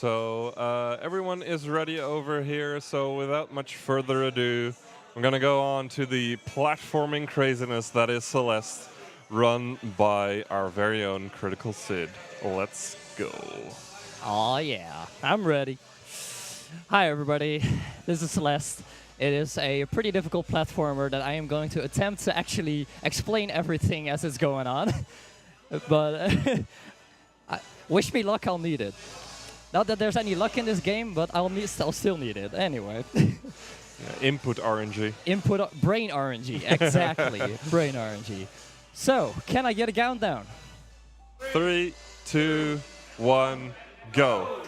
So everyone is ready over here, so without much further ado, I'm gonna go on to the platforming craziness that is Celeste, run by our very own CriticalCyd. Let's go. Oh yeah, I'm ready. Hi everybody, this is Celeste. It is a pretty difficult platformer that I am going to attempt to actually explain everything as it's going on. But wish me luck, I'll need it. Not that there's any luck in this game, but I'll still need it. Anyway. Input RNG. Brain RNG, exactly. Brain RNG. So, can I get a countdown? 3, 2, 1, go.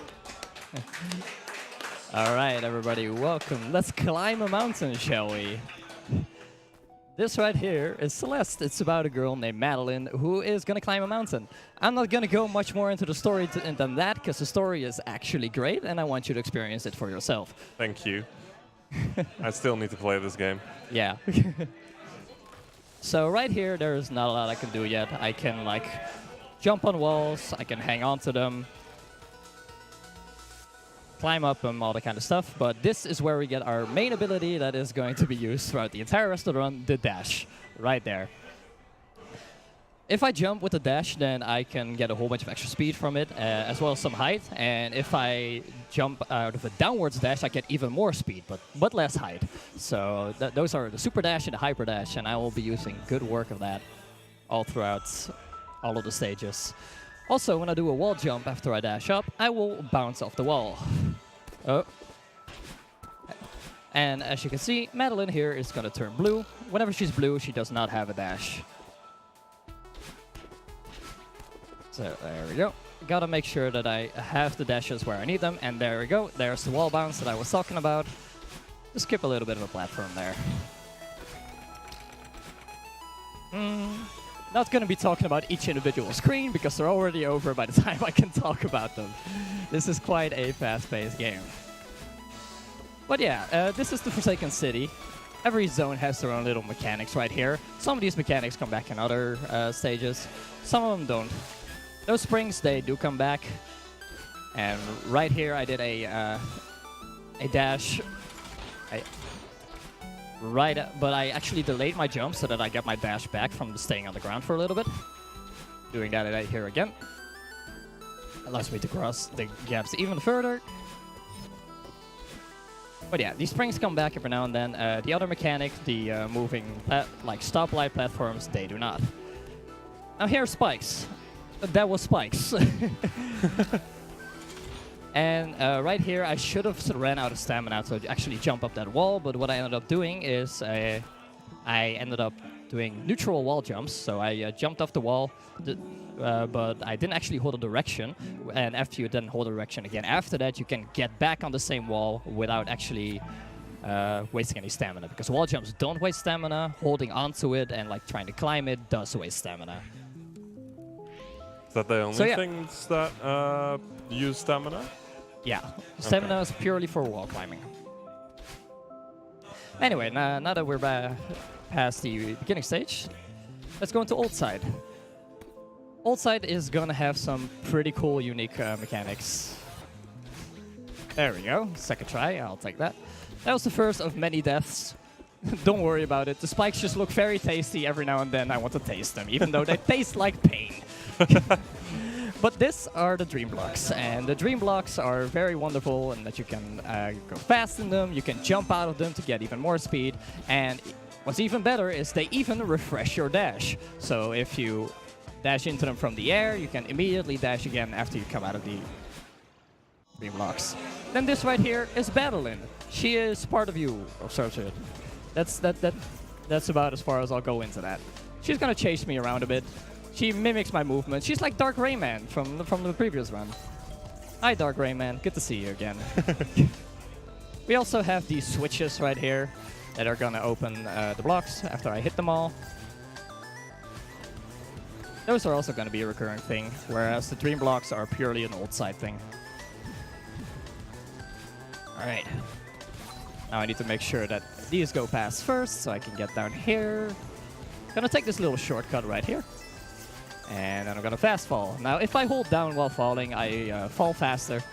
All right, everybody, welcome. Let's climb a mountain, shall we? This right here is Celeste. It's about a girl named Madeline who is going to climb a mountain. I'm not going to go much more into the story than that, because the story is actually great, and I want you to experience it for yourself. Thank you. I still need to play this game. Yeah. So right here, there's not a lot I can do yet. I can, like, jump on walls. I can hang on to them. Climb up them, all that kind of stuff. But this is where we get our main ability that is going to be used throughout the entire rest of the run, the dash. Right there. If I jump with the dash, then I can get a whole bunch of extra speed from it, as well as some height. And if I jump out of a downwards dash, I get even more speed, but less height. So those are the super dash and the hyper dash, and I will be using good work of that all throughout all of the stages. Also, when I do a wall jump after I dash up, I will bounce off the wall. Oh. And as you can see, Madeline here is going to turn blue. Whenever she's blue, she does not have a dash. So there we go. Gotta make sure that I have the dashes where I need them. And there we go. There's the wall bounce that I was talking about. Just skip a little bit of a platform there. Not going to be talking about each individual screen, because they're already over by the time I can talk about them. This is quite a fast-paced game. But yeah, this is the Forsaken City. Every zone has their own little mechanics right here. Some of these mechanics come back in other stages. Some of them don't. Those springs, they do come back. And right here I did a dash. But I actually delayed my jump so that I get my dash back from staying on the ground for a little bit. Doing that right here again. Allows me to cross the gaps even further. But yeah, these springs come back every now and then. The other mechanic, the moving like stoplight platforms, they do not. Now here are spikes. That was spikes. And right here, I should have ran out of stamina to actually jump up that wall, but what I ended up doing is I ended up doing neutral wall jumps. So I jumped off the wall, but I didn't actually hold a direction. And after you then hold a direction again, after that, you can get back on the same wall without actually wasting any stamina. Because wall jumps don't waste stamina. Holding onto it and like trying to climb it does waste stamina. Is that the only things that use stamina? Yeah, stamina is purely for wall climbing. Anyway, now that we're past the beginning stage, let's go into Old Side. Old Side is gonna have some pretty cool, unique mechanics. There we go, second try, I'll take that. That was the first of many deaths. Don't worry about it, the spikes just look very tasty. Every now and then I want to taste them, even though they taste like pain. But these are the dream blocks, and the dream blocks are very wonderful in that you can go fast in them, you can jump out of them to get even more speed, and what's even better is they even refresh your dash. So if you dash into them from the air, you can immediately dash again after you come out of the dream blocks. Then this right here is Madeline. She is part of you. Oh, sorry. That's about as far as I'll go into that. She's gonna chase me around a bit. She mimics my movements. She's like Dark Rayman from the previous run. Hi, Dark Rayman. Good to see you again. We also have these switches right here that are gonna open the blocks after I hit them all. Those are also gonna be a recurring thing, whereas the dream blocks are purely an Old Side thing. All right. Now I need to make sure that these go past first, so I can get down here. Gonna take this little shortcut right here. And then I'm gonna fast fall. Now, if I hold down while falling, I fall faster.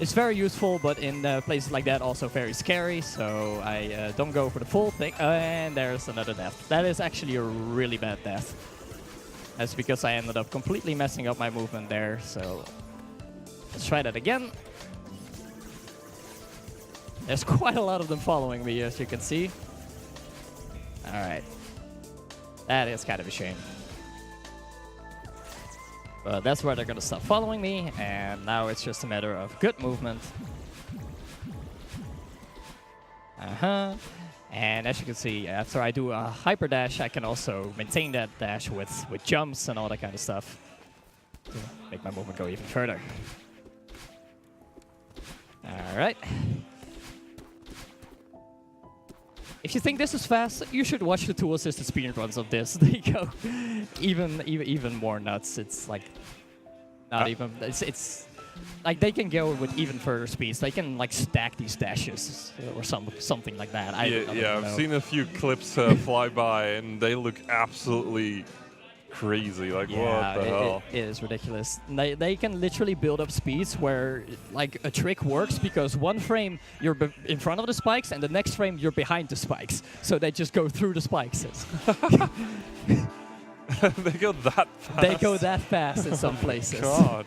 It's very useful, but in places like that also very scary, so I don't go for the full thing. And there's another death. That is actually a really bad death. That's because I ended up completely messing up my movement there, so let's try that again. There's quite a lot of them following me, as you can see. Alright. That is kind of a shame. But that's where they're going to stop following me, and now it's just a matter of good movement. And as you can see, after I do a hyper dash, I can also maintain that dash with jumps and all that kind of stuff to make my movement go even further. Alright. If you think this is fast, you should watch the tool-assisted speedruns of this. They go even more nuts. It's like not even. It's like they can go with even further speeds. They can like stack these dashes or something like that. I've seen a few clips fly by, and they look absolutely crazy. Like, what the hell? It is ridiculous. They can literally build up speeds where like a trick works because one frame you're in front of the spikes and the next frame you're behind the spikes. So they just go through the spikes. They go that fast? They go that fast in some places. God.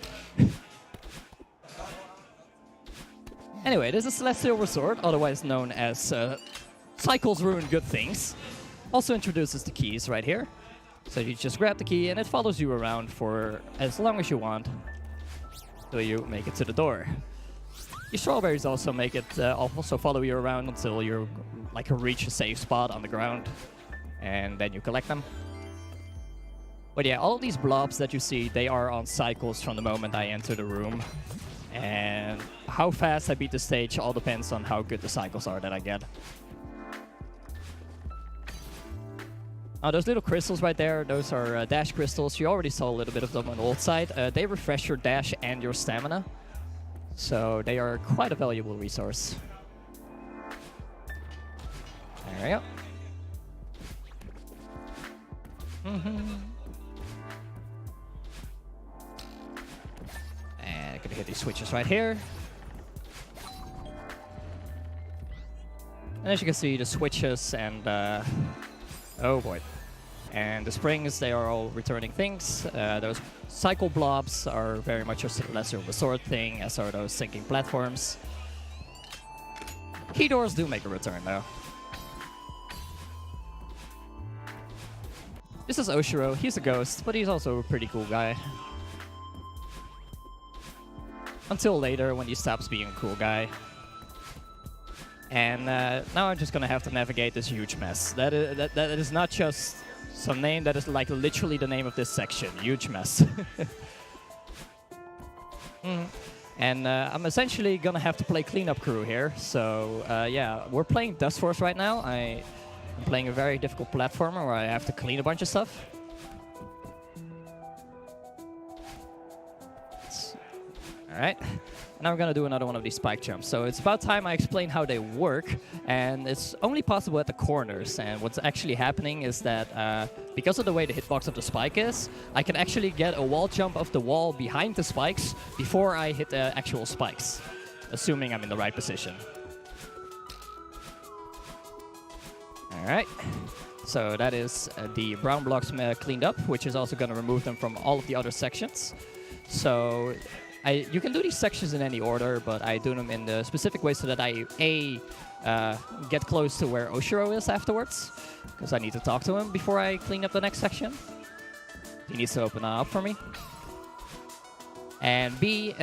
Anyway, this is Celestial Resort, otherwise known as Cycles Ruin Good Things. Also introduces the keys right here. So you just grab the key and it follows you around for as long as you want until you make it to the door. Your strawberries also make it also follow you around until you like reach a safe spot on the ground, and then you collect them. But yeah, all these blobs that you see, they are on cycles from the moment I enter the room. And how fast I beat the stage all depends on how good the cycles are that I get. Those little crystals right there, those are dash crystals. You already saw a little bit of them on the old side. They refresh your dash and your stamina. So they are quite a valuable resource. There we go. And I'm gonna hit these switches right here. And as you can see, the switches and oh boy. And the springs, they are all returning things. Those cycle blobs are very much a lesser resort thing, as are those sinking platforms. Key doors do make a return, though. This is Oshiro. He's a ghost, but he's also a pretty cool guy. Until later, when he stops being a cool guy. And now I'm just gonna have to navigate this huge mess. That is not just some name, that is like literally the name of this section. Huge mess. And I'm essentially gonna have to play cleanup crew here. So yeah, we're playing Dust Force right now. I'm playing a very difficult platformer where I have to clean a bunch of stuff. Alright, now we're gonna do another one of these spike jumps. So it's about time I explain how they work, and it's only possible at the corners. And what's actually happening is that because of the way the hitbox of the spike is, I can actually get a wall jump off the wall behind the spikes before I hit the actual spikes, assuming I'm in the right position. Alright, so that is the brown blocks cleaned up, which is also gonna remove them from all of the other sections. So you can do these sections in any order, but I do them in the specific way so that I, get close to where Oshiro is afterwards, because I need to talk to him before I clean up the next section. He needs to open up for me. And B,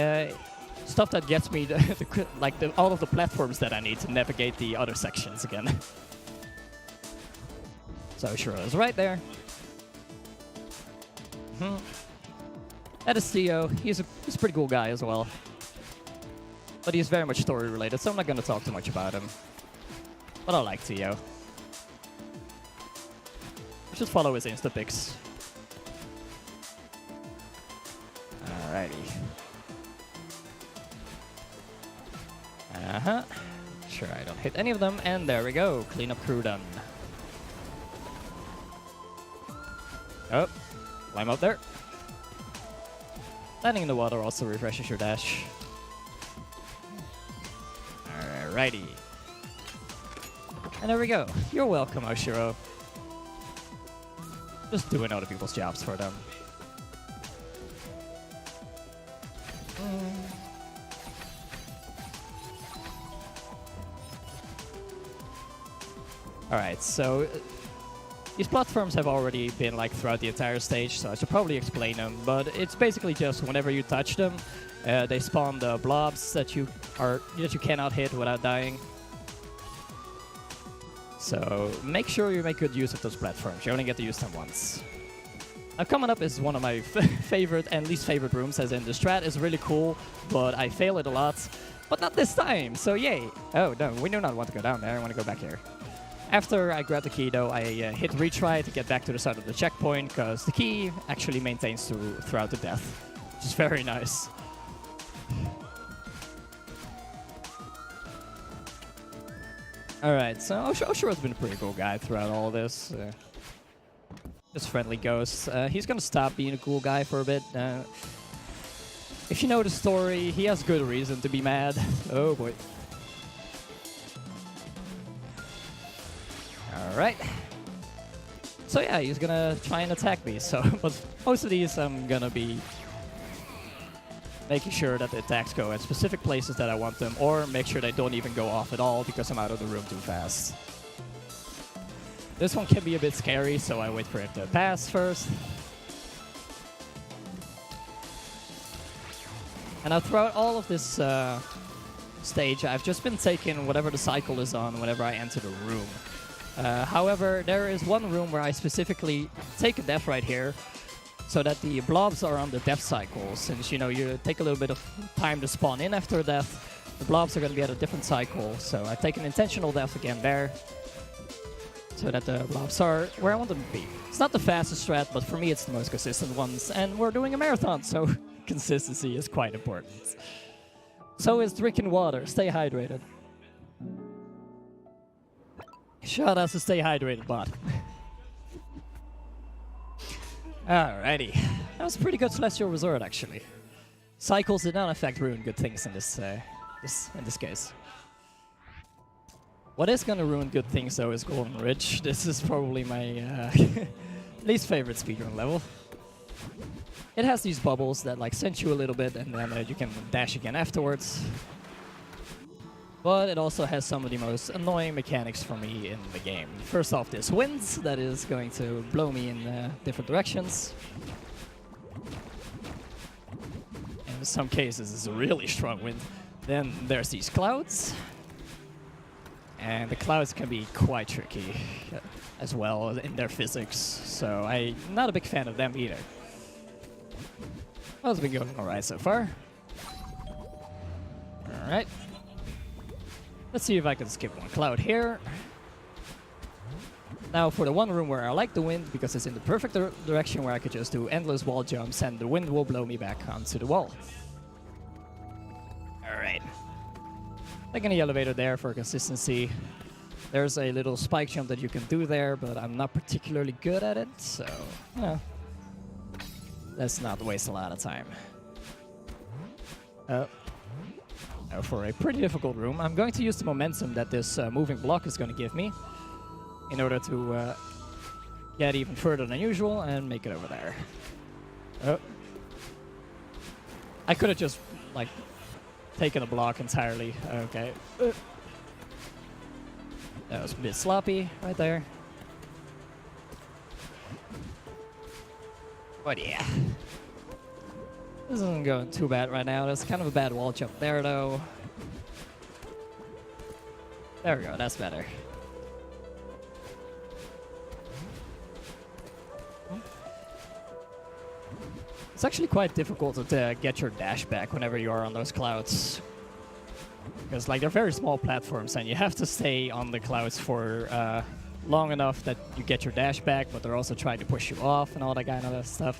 stuff that gets me all of the platforms that I need to navigate the other sections again. So Oshiro is right there. That is Theo. He's a pretty cool guy as well. But he's very much story related, so I'm not going to talk too much about him. But I like Theo. Just follow his Insta pics. Alrighty. Sure, I don't hit any of them, and there we go. Cleanup crew done. Oh, climb up there. Landing in the water also refreshes your dash. Alrighty. And there we go. You're welcome, Oshiro. Just doing other people's jobs for them. Alright, so these platforms have already been like throughout the entire stage, so I should probably explain them. But it's basically just whenever you touch them, they spawn the blobs that you cannot hit without dying. So make sure you make good use of those platforms. You only get to use them once. Now coming up is one of my favorite and least favorite rooms, as in the strat is really cool, but I fail it a lot. But not this time, so yay! Oh no, we do not want to go down there, I want to go back here. After I grab the key though, I hit retry to get back to the side of the checkpoint, because the key actually maintains throughout the death, which is very nice. Alright, so Oshiro's been a pretty cool guy throughout all this. Just friendly ghost. He's gonna stop being a cool guy for a bit. If you know the story, he has good reason to be mad. Oh boy. Alright. So yeah, he's gonna try and attack me. So, but most of these I'm gonna be making sure that the attacks go at specific places that I want them, or make sure they don't even go off at all because I'm out of the room too fast. This one can be a bit scary, so I wait for it to pass first. And now throughout all of this stage, I've just been taking whatever the cycle is on whenever I enter the room. However, there is one room where I specifically take a death right here, so that the blobs are on the death cycle. Since, you know, you take a little bit of time to spawn in after death, the blobs are going to be at a different cycle. So I take an intentional death again there, so that the blobs are where I want them to be. It's not the fastest strat, but for me it's the most consistent ones. And we're doing a marathon, so consistency is quite important. So is drinking water. Stay hydrated. Shout out to Stay Hydrated bot. Alrighty. That was a pretty good Celestial Resort, actually. Cycles did not affect ruin good things in this case. What is gonna ruin good things, though, is Golden Ridge. This is probably my least favorite speedrun level. It has these bubbles that like send you a little bit, and then you can dash again afterwards. But it also has some of the most annoying mechanics for me in the game. First off, this wind that is going to blow me in different directions. And in some cases, it's a really strong wind. Then there's these clouds. And the clouds can be quite tricky as well in their physics. So I'm not a big fan of them either. Well, it's been going alright so far. Alright. Let's see if I can skip one cloud here. Now for the one room where I like the wind, because it's in the perfect direction where I could just do endless wall jumps and the wind will blow me back onto the wall. Alright. Taking the elevator there for consistency. There's a little spike jump that you can do there, but I'm not particularly good at it, so let's not waste a lot of time. Now for a pretty difficult room, I'm going to use the momentum that this moving block is going to give me in order to get even further than usual and make it over there. Oh. I could have just, like, taken a block entirely. Okay. That was a bit sloppy right there. But yeah. This isn't going too bad right now. There's kind of a bad wall jump there, though. There we go. That's better. It's actually quite difficult to get your dash back whenever you are on those clouds. Because, like, they're very small platforms, and you have to stay on the clouds for long enough that you get your dash back, but they're also trying to push you off and all that kind of stuff.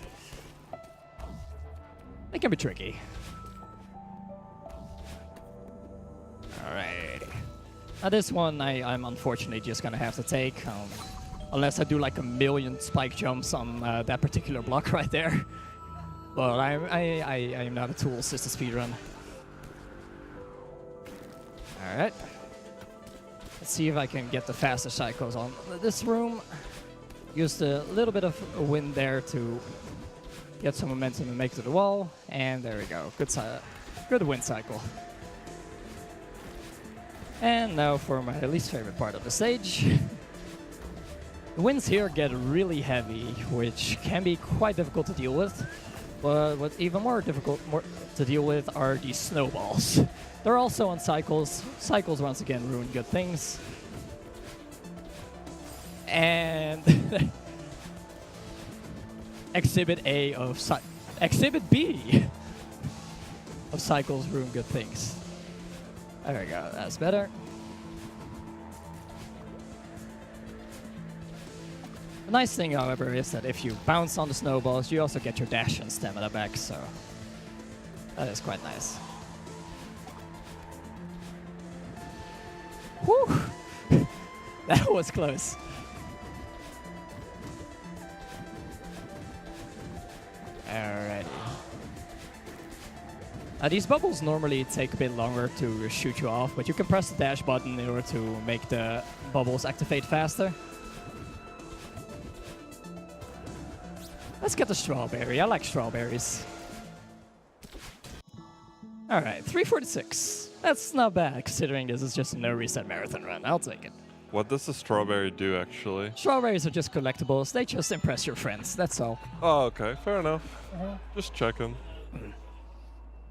It can be tricky. Alright. Now this one I'm unfortunately just gonna have to take. Unless I do like a million spike jumps on that particular block right there. But I'm not a tool, it's just a speedrun. Alright. Let's see if I can get the faster cycles on this room. Used a little bit of wind there to get some momentum and make it to the wall. And there we go. Good wind cycle. And now for my least favorite part of the stage. The winds here get really heavy, which can be quite difficult to deal with. But what's even more difficult to deal with are these snowballs. They're also on cycles. Cycles, once again, ruin good things. And Exhibit B of cycles ruin good things. There we go, that's better. The nice thing, however, is that if you bounce on the snowballs, you also get your dash and stamina back, so that is quite nice. Whew! That was close. Alrighty. These bubbles normally take a bit longer to shoot you off, but you can press the dash button in order to make the bubbles activate faster. Let's get the strawberry. I like strawberries. Alright, 346. That's not bad, considering this is just a no reset marathon run. I'll take it. What does the strawberry do, actually? Strawberries are just collectibles. They just impress your friends, that's all. Oh, okay. Fair enough. Just checking.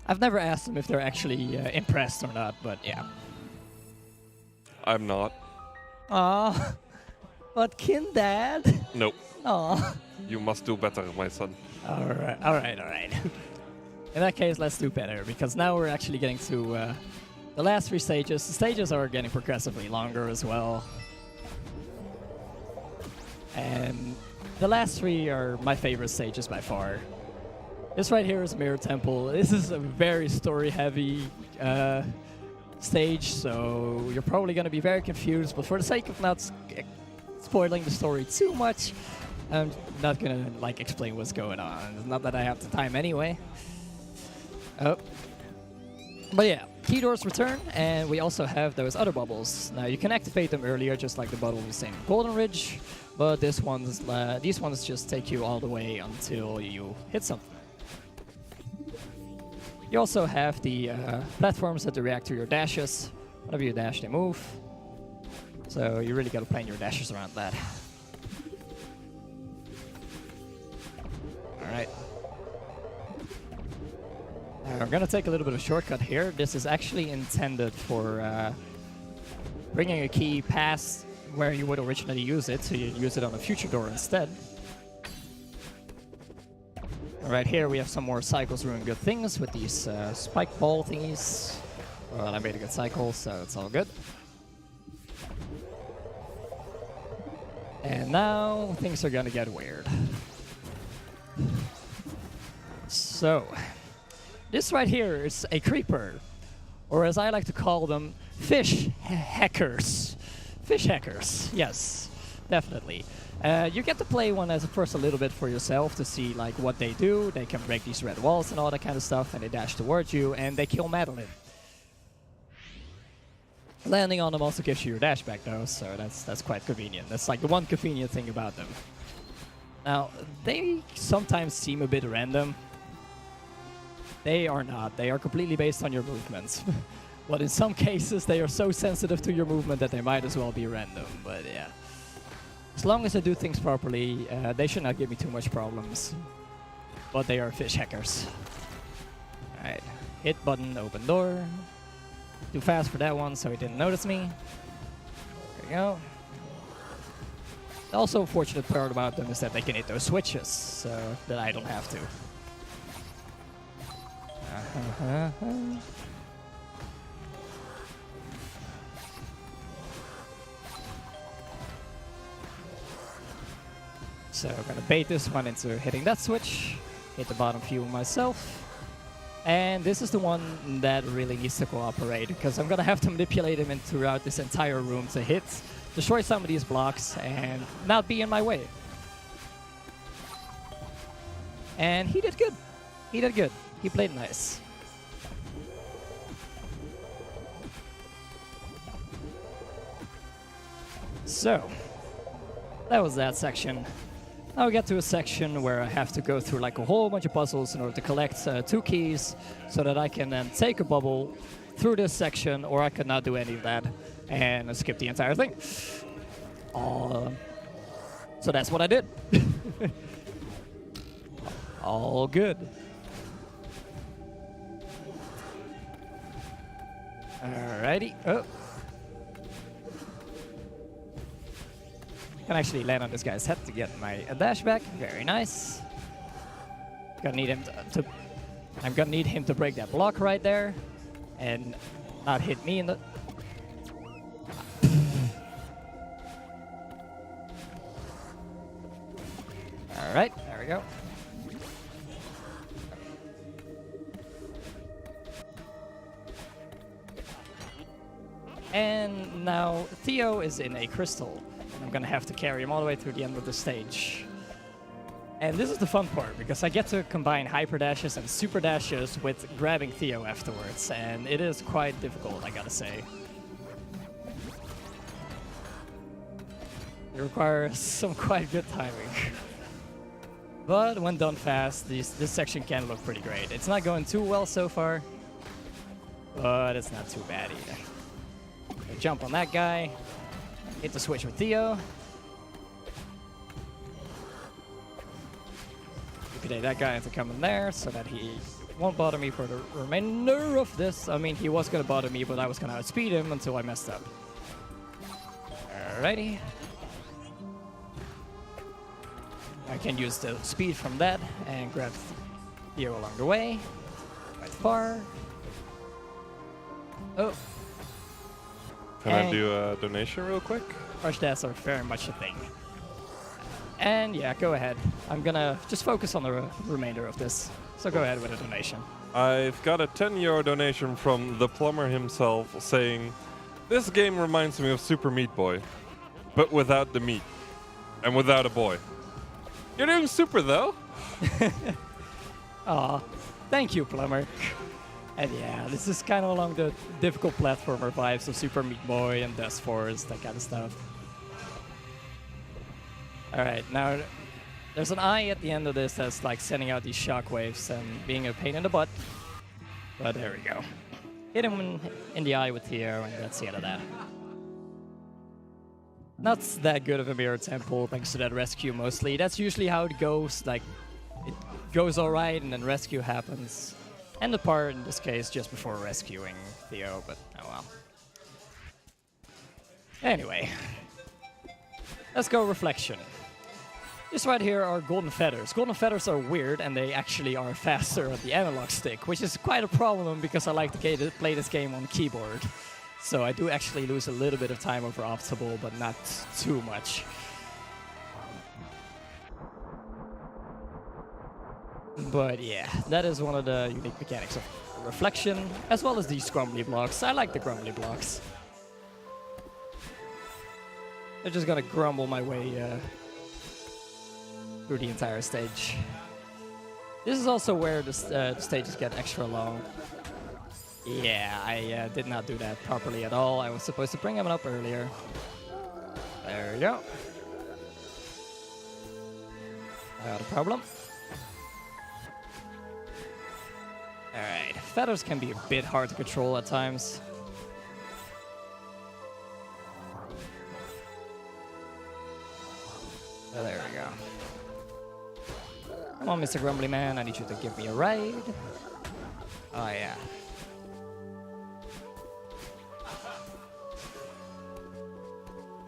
I've never asked them if they're actually impressed or not, but yeah. I'm not. Aw. But can Dad? Nope. Aw. You must do better, my son. Alright. In that case, let's do better, because now we're actually getting to the last 3 stages. The stages are getting progressively longer as well. And the last 3 are my favorite stages by far. This right here is Meir Temple. This is a very story-heavy stage, so you're probably going to be very confused, but for the sake of not spoiling the story too much, I'm not going to like explain what's going on. It's not that I have the time anyway. Oh. But yeah, key doors return, and we also have those other bubbles. Now you can activate them earlier, just like the bubbles in Golden Ridge, but these ones just take you all the way until you hit something. You also have the platforms that react to your dashes. Whenever you dash, they move. So you really got to plan your dashes around that. Alright. I'm going to take a little bit of a shortcut here. This is actually intended for bringing a key past where you would originally use it, so you use it on a future door instead. Right here we have some more cycles doing good things with these spike ball thingies. Well, I made a good cycle, so it's all good. And now things are gonna get weird. So, this right here is a creeper, or as I like to call them, fish hackers. Fish hackers, yes, definitely. You get to play one as first a little bit for yourself to see like what they do. They can break these red walls and all that kind of stuff, and they dash towards you, and they kill Madeline. Landing on them also gives you your dash back though, so that's quite convenient. That's like the one convenient thing about them. Now, they sometimes seem a bit random. They are not. They are completely based on your movements. But in some cases, they are so sensitive to your movement that they might as well be random, but yeah. As long as I do things properly, they should not give me too much problems. But they are fish hackers. Alright, hit button, open door. Too fast for that one, so he didn't notice me. There we go. The also fortunate part about them is that they can hit those switches, so that I don't have to. So I'm gonna bait this one into hitting that switch, hit the bottom few myself. And this is the one that really needs to cooperate, because I'm gonna have to manipulate him throughout this entire room to hit, destroy some of these blocks, and not be in my way. And he did good. He did good. He played nice. So, that was that section. Now we get to a section where I have to go through like a whole bunch of puzzles in order to collect 2 keys so that I can then take a bubble through this section, or I could not do any of that and skip the entire thing. So that's what I did. All good. Alrighty. Oh. Can actually land on this guy's head to get my dash back. Very nice. Gonna need him to I'm gonna need him to break that block right there and not hit me in the. All right, there we go. And now Theo is in a crystal. I'm gonna have to carry him all the way through the end of the stage. And this is the fun part, because I get to combine hyper dashes and super dashes with grabbing Theo afterwards, and it is quite difficult, I gotta say. It requires some quite good timing. But when done fast, this section can look pretty great. It's not going too well so far, but it's not too bad either. I jump on that guy. Hit the switch with Theo. Liquidate that guy into coming there so that he won't bother me for the remainder of this. I mean, he was going to bother me, but I was going to outspeed him until I messed up. Alrighty. I can use the speed from that and grab Theo along the way. Quite far. Oh. Can I do a donation real quick? Rush dashes are very much a thing. And yeah, go ahead. I'm gonna just focus on the remainder of this. So go ahead with a donation. I've got a €10 donation from the plumber himself saying, "This game reminds me of Super Meat Boy, but without the meat and without a boy." You're doing super though. Aw, thank you, plumber. And yeah, this is kind of along the difficult platformer vibes of Super Meat Boy and Dust Force, that kind of stuff. Alright, now there's an eye at the end of this that's like sending out these shockwaves and being a pain in the butt. But there we go. Hit him in the eye with Theo, and that's the end of that. Not that good of a Meir Temple, thanks to that rescue mostly. That's usually how it goes, like, it goes alright and then rescue happens. And the part, in this case, just before rescuing Theo, but oh well. Anyway, let's go Reflection. This right here are Golden Feathers. Golden Feathers are weird, and they actually are faster at the analog stick, which is quite a problem because I like to play this game on keyboard. So I do actually lose a little bit of time over optimal, but not too much. But yeah, that is one of the unique mechanics of Reflection, as well as these grumbly blocks. I like the grumbly blocks. They're just gonna grumble my way through the entire stage. This is also where the stages get extra long. Yeah, I did not do that properly at all. I was supposed to bring him up earlier. There we go. Not a problem. Alright, feathers can be a bit hard to control at times. Oh, there we go. Come on, Mr. Grumbly Man, I need you to give me a ride. Oh, yeah.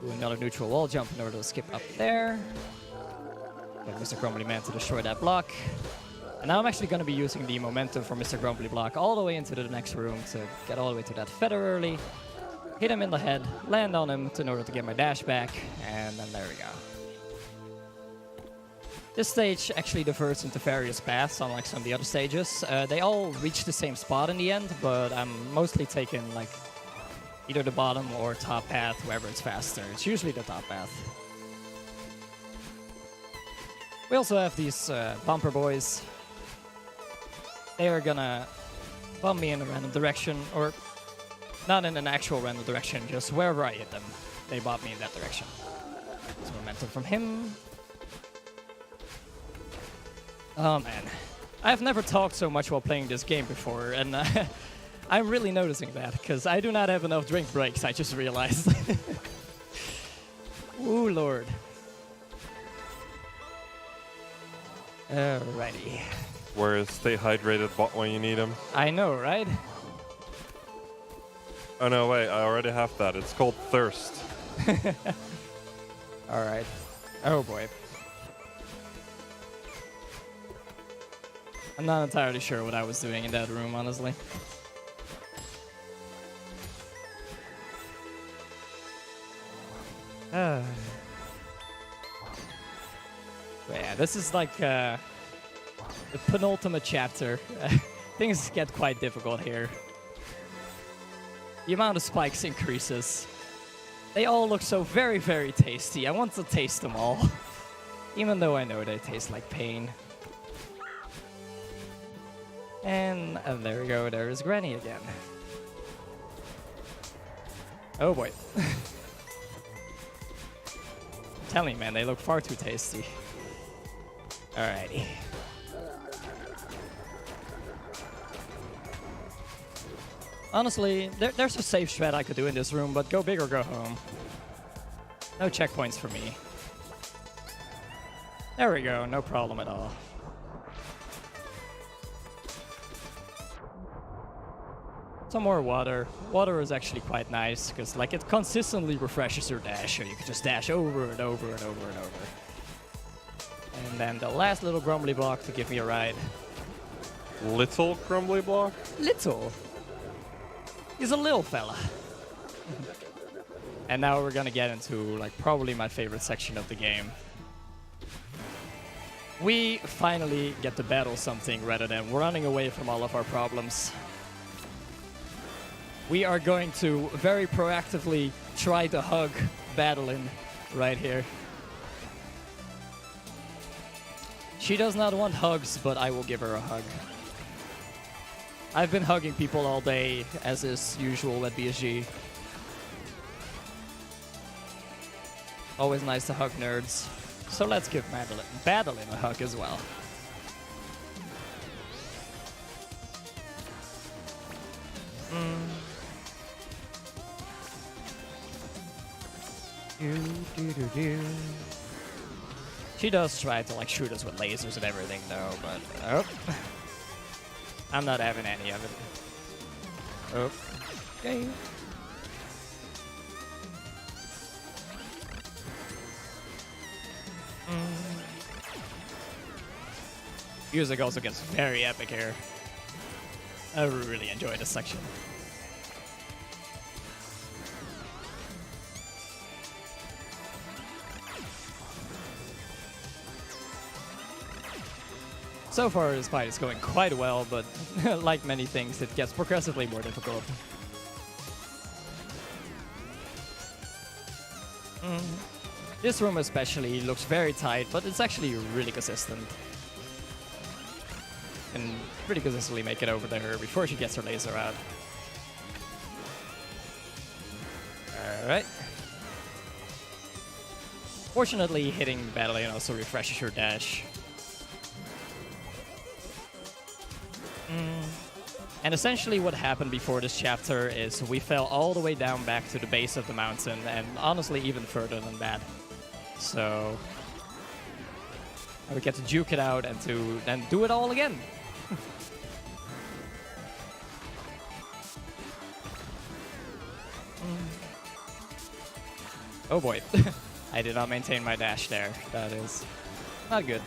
Do another neutral wall jump in order to skip up there. Get Mr. Grumbly Man to destroy that block. And now I'm actually going to be using the momentum from Mr. Grumbly block all the way into the next room to get all the way to that feather early. Hit him in the head, land on him in order to get my dash back, and then there we go. This stage actually diverges into various paths, unlike some of the other stages. They all reach the same spot in the end, but I'm mostly taking like either the bottom or top path, wherever it's faster. It's usually the top path. We also have these bumper boys. They are gonna bump me in a random direction, or not in an actual random direction, just wherever I hit them. they bought me in that direction. Some momentum from him. Oh man, I've never talked so much while playing this game before, and I'm really noticing that, because I do not have enough drink breaks, I just realized. Ooh, Lord. Alrighty. Where is stay hydrated bot when you need him? I know, right? Oh no, wait, I already have that. It's called thirst. Alright. Oh boy. I'm not entirely sure what I was doing in that room, honestly. But yeah, this is like the penultimate chapter. Things get quite difficult here. The amount of spikes increases. They all look so very, very tasty. I want to taste them all. Even though I know they taste like pain. And there we go, there is Granny again. Oh boy. I'm telling you, man, they look far too tasty. Alrighty. Honestly, there's a safe strat I could do in this room, but go big or go home. No checkpoints for me. There we go, no problem at all. Some more water. Water is actually quite nice, because like it consistently refreshes your dash, so you can just dash over and over and over and over. And then the last little grumbly block to give me a ride. Little crumbly block? Little? He's a little fella. And now we're gonna get into like probably my favorite section of the game. We finally get to battle something rather than running away from all of our problems. We are going to very proactively try to hug Badeline right here. She does not want hugs, but I will give her a hug. I've been hugging people all day, as is usual at BSG. Always nice to hug nerds. So let's give Badeline a hug as well. She does try to like shoot us with lasers and everything though, but oh. I'm not having any of it. Oh. Okay. Music also gets very epic here. I really enjoy this section. So far, this fight is going quite well, but like many things, it gets progressively more difficult. This room especially looks very tight, but it's actually really consistent. And pretty consistently make it over there before she gets her laser out. Alright. Fortunately, hitting Badeline also refreshes her dash. And essentially what happened before this chapter is we fell all the way down back to the base of the mountain, and honestly even further than that. So we get to juke it out and to then do it all again. Oh boy, I did not maintain my dash there. That is not good.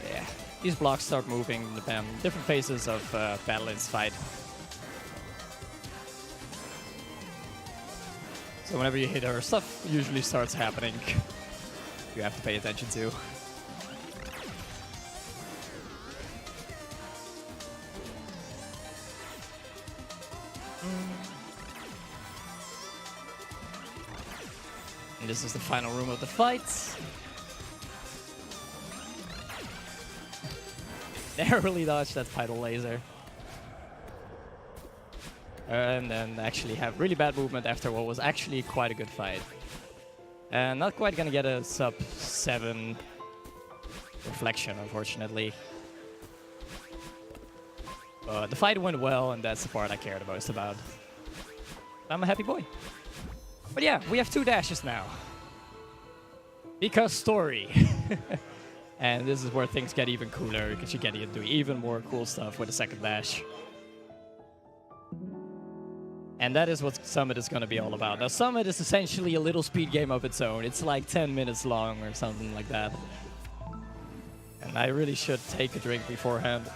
Yeah, these blocks start moving in different phases of Badeline's fight. So whenever you hit her, stuff usually starts happening. You have to pay attention to. And this is the final room of the fight. Narrowly dodged that tidal laser. and then actually have really bad movement after what was actually quite a good fight. And not quite gonna get a sub 7 reflection, unfortunately. But the fight went well, and that's the part I care the most about. I'm a happy boy. But yeah, we have 2 dashes now. Because story. And this is where things get even cooler, because you get to do even more cool stuff with the second dash. And that is what Summit is going to be all about. Now, Summit is essentially a little speed game of its own. It's like 10 minutes long or something like that. And I really should take a drink beforehand.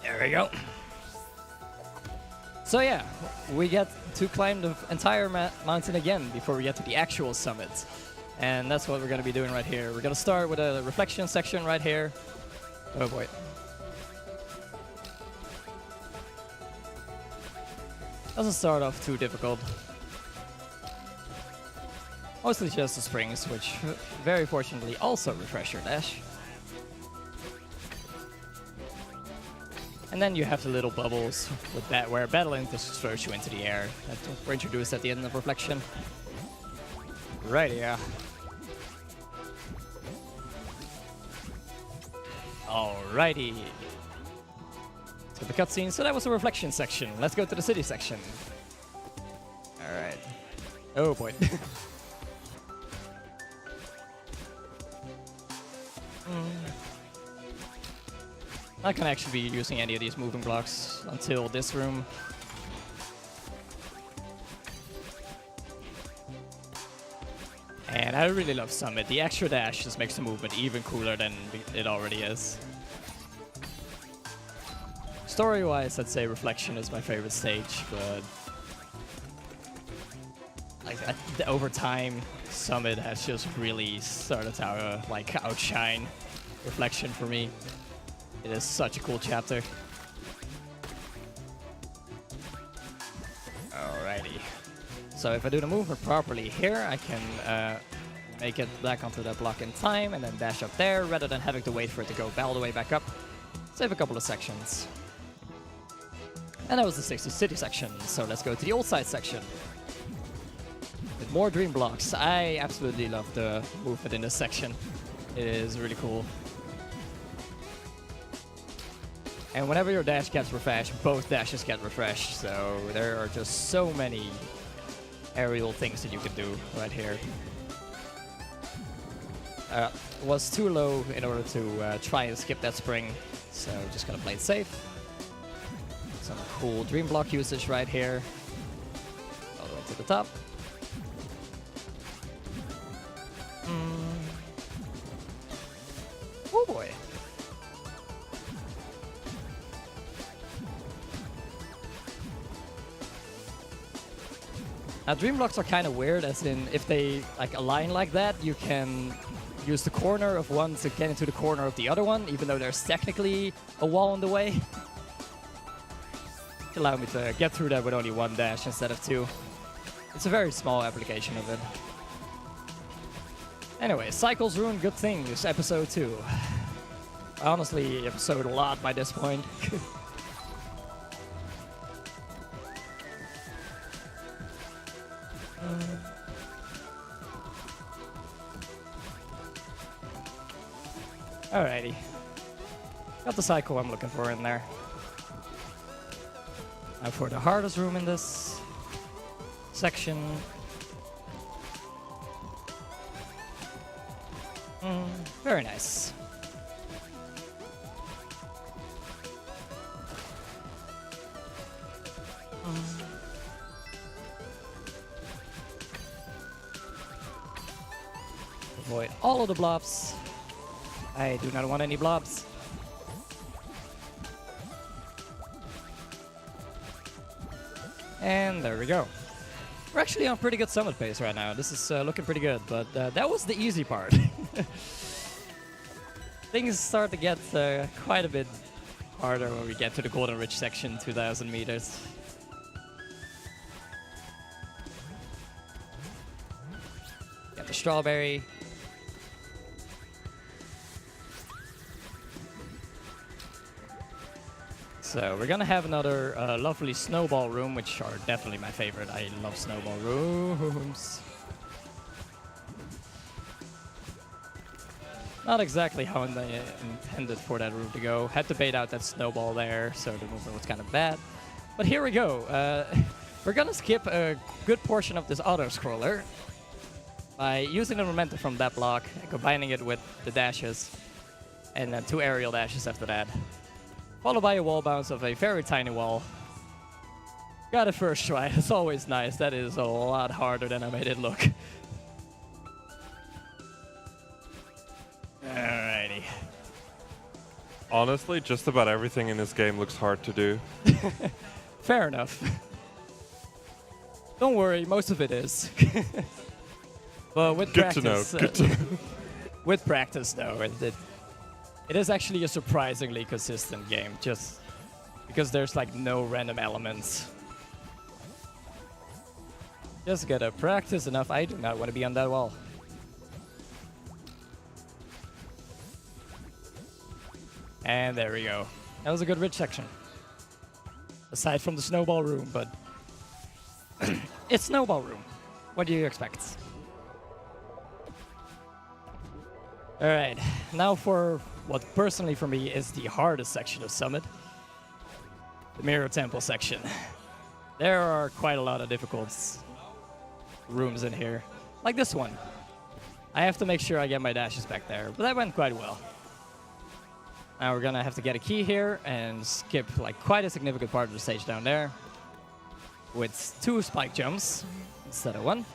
There we go. So yeah, we get to climb the entire mountain again before we get to the actual summit. And that's what we're going to be doing right here. We're going to start with a reflection section right here. Oh boy. Doesn't start off too difficult. Mostly just the springs, which very fortunately also refresh your dash. And then you have the little bubbles with that where Battle just throws you into the air. That were introduced at the end of Reflection. Right, yeah. Alrighty. To the cutscene. So that was the Reflection section. Let's go to the city section. Alright. Oh boy. Not gonna actually be using any of these moving blocks until this room. And I really love Summit. The extra dash just makes the movement even cooler than it already is. Story-wise, I'd say Reflection is my favorite stage, but like over time, Summit has just really started to outshine Reflection for me. It is such a cool chapter. Alrighty. So if I do the movement properly here, I can make it back onto that block in time and then dash up there rather than having to wait for it to go all the way back up. Save a couple of sections. And that was the 60 city section, so let's go to the old side section. With more dream blocks. I absolutely love the movement in this section. It is really cool. And whenever your dash gets refreshed, both dashes get refreshed, so there are just so many aerial things that you can do right here. Was too low in order to try and skip that spring, so just gonna play it safe. Some cool dream block usage right here. All the way to the top. Oh boy. Now dream blocks are kind of weird, as in if they align like that, you can use the corner of one to get into the corner of the other one, even though there's technically a wall in the way. Allow me to get through that with only one dash instead of two. It's a very small application of it. Anyway, cycles ruin good things, episode 2. I honestly episode a lot by this point. Alrighty. Got the cycle I'm looking for in there. Now for the hardest room in this section. Very nice. Avoid all of the blobs. I do not want any blobs. And there we go. We're actually on pretty good summit pace right now. This is looking pretty good, but that was the easy part. Things start to get quite a bit harder when we get to the Golden Ridge section, 2,000 meters. Got the strawberry. So we're gonna have another lovely snowball room, which are definitely my favorite. I love snowball rooms. Not exactly how I intended for that room to go. Had to bait out that snowball there, so the movement was kind of bad. But here we go. We're gonna skip a good portion of this auto-scroller by using the momentum from that block and combining it with the dashes, and then 2 aerial dashes after that. Followed by a wall bounce of a very tiny wall. Got it first try. It's always nice. That is a lot harder than I made it look. Alrighty. Honestly, just about everything in this game looks hard to do. Fair enough. Don't worry, most of it is. But with Good practice, to know. Good to know. with practice, though, it is actually a surprisingly consistent game, just because there's like no random elements. Just gotta practice enough. I do not want to be on that wall. And there we go. That was a good ridge section. Aside from the snowball room, but it's snowball room. What do you expect? All right, now for what personally for me is the hardest section of Summit, the Meir Temple section. There are quite a lot of difficult rooms in here, like this one. I have to make sure I get my dashes back there, but that went quite well. Now we're gonna have to get a key here and skip like quite a significant part of the stage down there with 2 spike jumps instead of 1.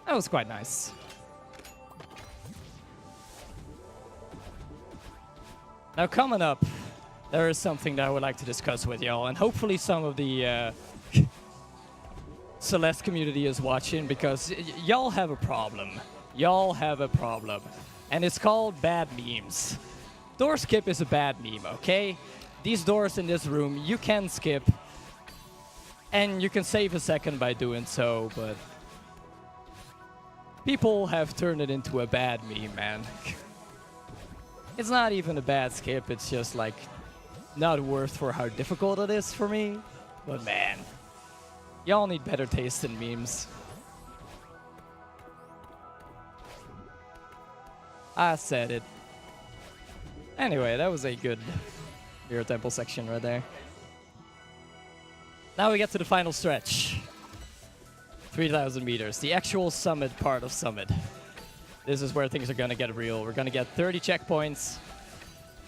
That was quite nice. Now coming up, there is something that I would like to discuss with y'all, and hopefully some of the Celeste community is watching, because y'all have a problem. Y'all have a problem. And it's called bad memes. Door skip is a bad meme, okay? These doors in this room, you can skip, and you can save a second by doing so, but people have turned it into a bad meme, man. It's not even a bad skip, it's just like not worth for how difficult it is for me. But man, y'all need better taste in memes. I said it. Anyway, that was a good Meir Temple section right there. Now we get to the final stretch. 3,000 meters, the actual summit part of Summit. This is where things are gonna get real. We're gonna get 30 checkpoints,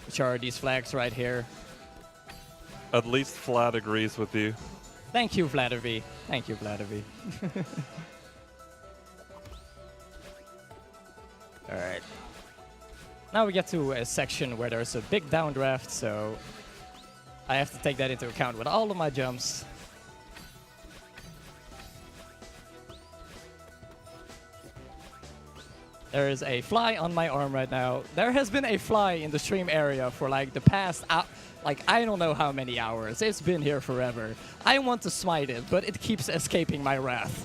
which are these flags right here. At least Flat agrees with you. Thank you, Vladivy. Thank you, Vladivy. All right. Now we get to a section where there's a big downdraft, so I have to take that into account with all of my jumps. There is a fly on my arm right now. There has been a fly in the stream area for like the past, like I don't know how many hours. It's been here forever. I want to smite it, but it keeps escaping my wrath.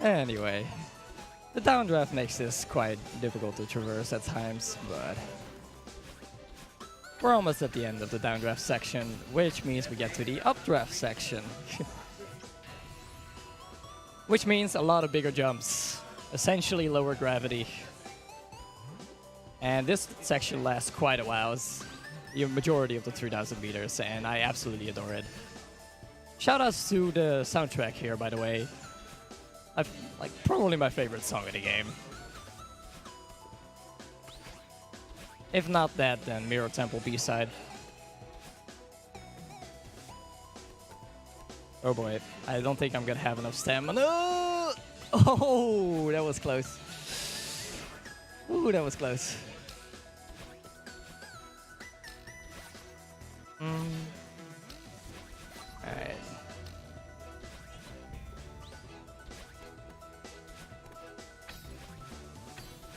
Anyway, the downdraft makes this quite difficult to traverse at times, but we're almost at the end of the downdraft section, which means we get to the updraft section. Which means a lot of bigger jumps, essentially lower gravity. And this section lasts quite a while. It's the majority of the 3,000 meters, and I absolutely adore it. Shoutouts to the soundtrack here, by the way. Like probably my favorite song in the game. If not that, then Meir Temple B-side. Oh boy, I don't think I'm gonna have enough stamina. No! Oh, that was close. Ooh, that was close. Alright.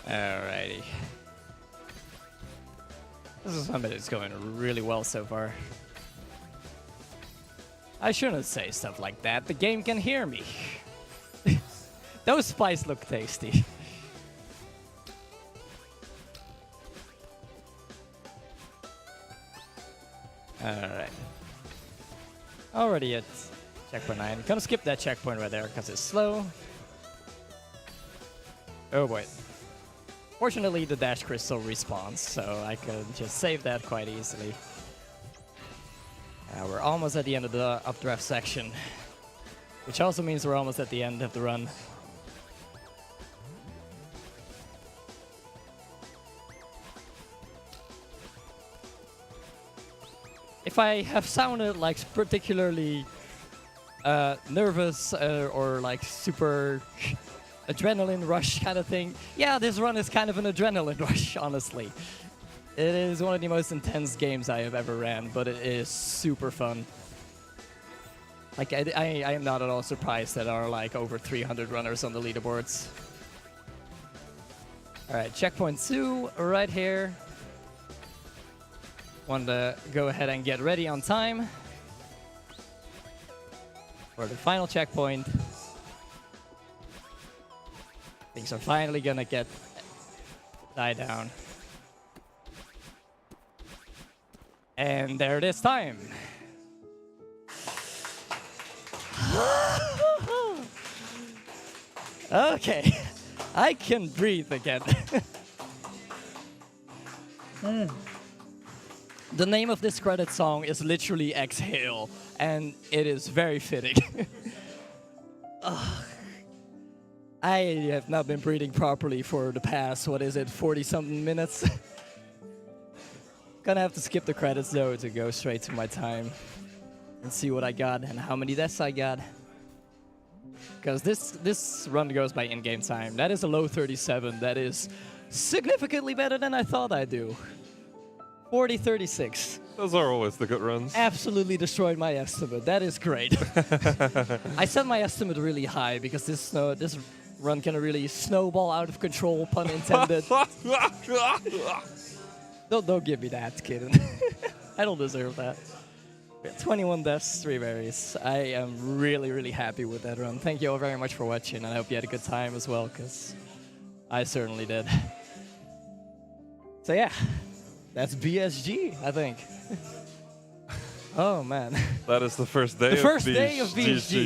Alrighty. This is something that's going really well so far. I shouldn't say stuff like that. The game can hear me. Those spices look tasty. Alright. Already at checkpoint 9. Gonna skip that checkpoint right there because it's slow. Oh boy. Fortunately, the dash crystal respawns, so I could just save that quite easily. We're almost at the end of the updraft section, which also means we're almost at the end of the run. If I have sounded like particularly nervous or like super adrenaline rush kind of thing, yeah, this run is kind of an adrenaline rush, honestly. It is one of the most intense games I have ever ran, but it is super fun. Like, I am not at all surprised that there are like over 300 runners on the leaderboards. Alright, checkpoint 2 right here. Want to go ahead and get ready on time for the final checkpoint. Things are finally gonna die down. And there it is, time. Okay, I can breathe again. The name of this credit song is literally Exhale, and it is very fitting. I have not been breathing properly for the past, 40-something minutes? Gonna have to skip the credits though to go straight to my time and see what I got and how many deaths I got. Because this run goes by in-game time. That is a low 37. That is significantly better than I thought I'd do. 40-36. Those are always the good runs. Absolutely destroyed my estimate. That is great. I set my estimate really high because this run can really snowball out of control, pun intended. Don't give me that, kid. I don't deserve that. 21 deaths, 3 berries. I am really, really happy with that run. Thank you all very much for watching, and I hope you had a good time as well, because I certainly did. So yeah, that's BSG, I think. Oh man. That is the first day of BSG.